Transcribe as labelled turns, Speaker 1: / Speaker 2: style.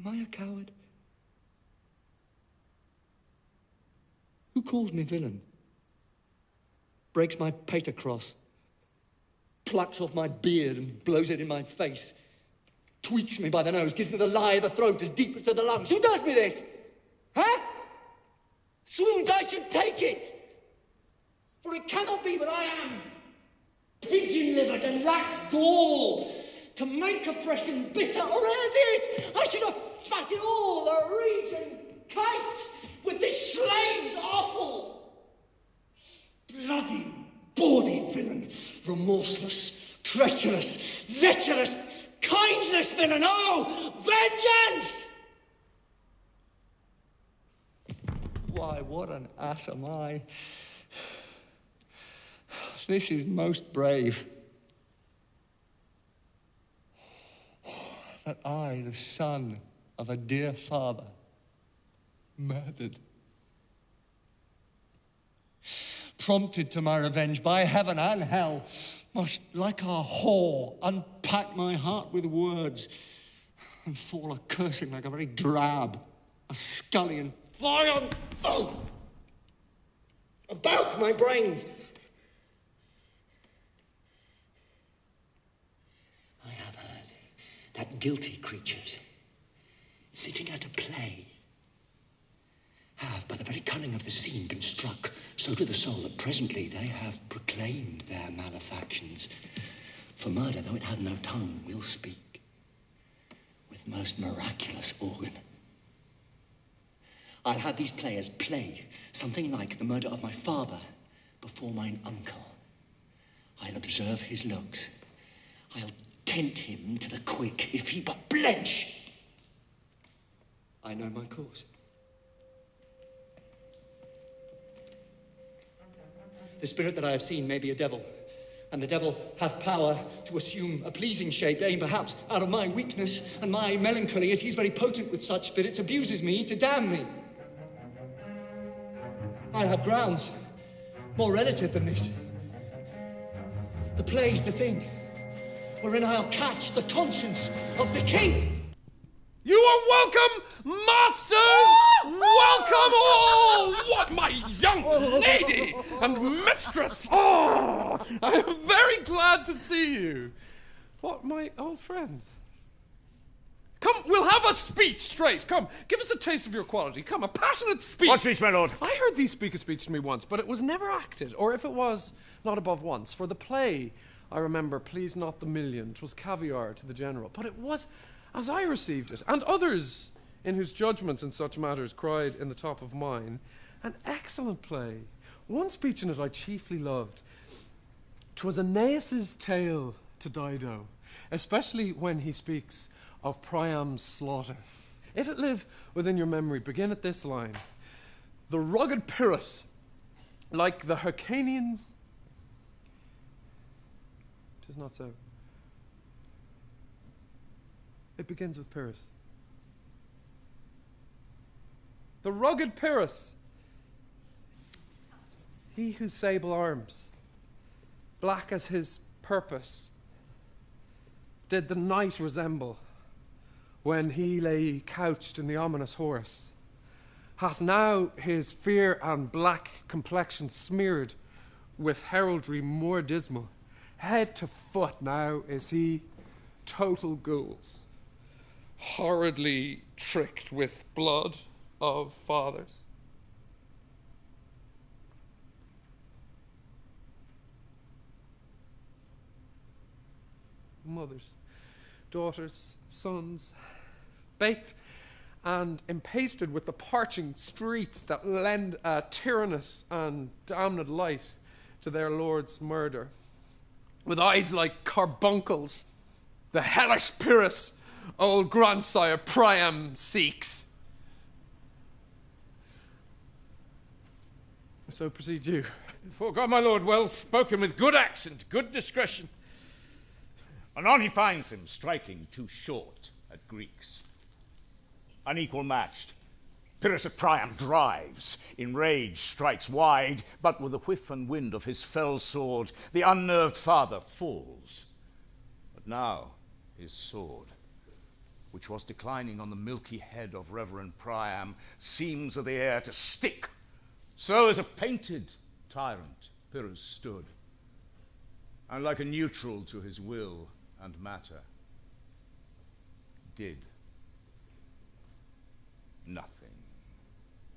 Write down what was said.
Speaker 1: Am I a coward? Who calls me villain? Breaks my pater cross, plucks off my beard and blows it in my face, tweaks me by the nose, gives me the lie of the throat as deep as to the lungs. Who does me this? Huh? Swoons, I should take it! For it cannot be that I am pigeon-livered and lack gall to make oppression bitter, or ere this I should have fatted all the region kites with this slave's offal. Bloody, bawdy villain, remorseless, treacherous, lecherous, kindless villain, oh, vengeance! Why, what an ass am I. This is most brave. That I, the son of a dear father, murdered. Prompted to my revenge by heaven and hell, must, like a whore, unpack my heart with words and fall a-cursing like a very drab, a scullion, violent foe about my brains. I have heard that guilty creatures, sitting at a play, have, by the very cunning of the scene, been struck so to the soul that presently they have proclaimed their malefactions. For murder, though it hath no tongue, will speak with most miraculous organ. I'll have these players play something like the murder of my father before mine uncle. I'll observe his looks. I'll tent him to the quick if he but blench. I know my course. The spirit that I have seen may be a devil, and the devil hath power to assume a pleasing shape, aimed perhaps out of my weakness and my melancholy, as he's very potent with such spirits, abuses me to damn me. I have grounds more relative than this. The play's the thing wherein I'll catch the conscience of the king.
Speaker 2: You are welcome, masters! Welcome all! What, my young lady and mistress! Oh, I am very glad to see you. What, my old friend? Come, we'll have a speech straight. Come, give us a taste of your quality. Come, a passionate speech.
Speaker 3: What speech, my lord?
Speaker 2: I heard thee speak a speech to me once, but it was never acted, or if it was, not above once. For the play, I remember, Please Not the Million. 'Twas caviar to the general. But it was, as I received it, and others in whose judgments in such matters cried in the top of mine, an excellent play. One speech in it I chiefly loved. 'Twas Aeneas's tale to Dido, especially when he speaks of Priam's slaughter. If it live within your memory, begin at this line. The rugged Pyrrhus, like the Hyrcanian... 'Tis not so. It begins with Pyrrhus. The rugged Pyrrhus, he whose sable arms, black as his purpose, did the night resemble when he lay couched in the ominous horse, hath now his fear and black complexion smeared with heraldry more dismal. Head to foot now is he total ghouls, horridly tricked with blood of fathers. Mothers, daughters, sons, baked and empasted with the parching streets that lend a tyrannous and damned light to their lord's murder. With eyes like carbuncles, the hellish Pyrrhus old grandsire Priam seeks. So proceed you.
Speaker 3: For God, my lord, well spoken, with good accent, good discretion. Anon he finds him striking too short at Greeks. Unequal matched, Pyrrhus of Priam drives, in rage strikes wide, but with the whiff and wind of his fell sword, the unnerved father falls. But now his sword, which which was declining on the milky head of Reverend Priam, seams of the air to stick, so as a painted tyrant Pyrrhus stood, and like a neutral to his will and matter, did nothing.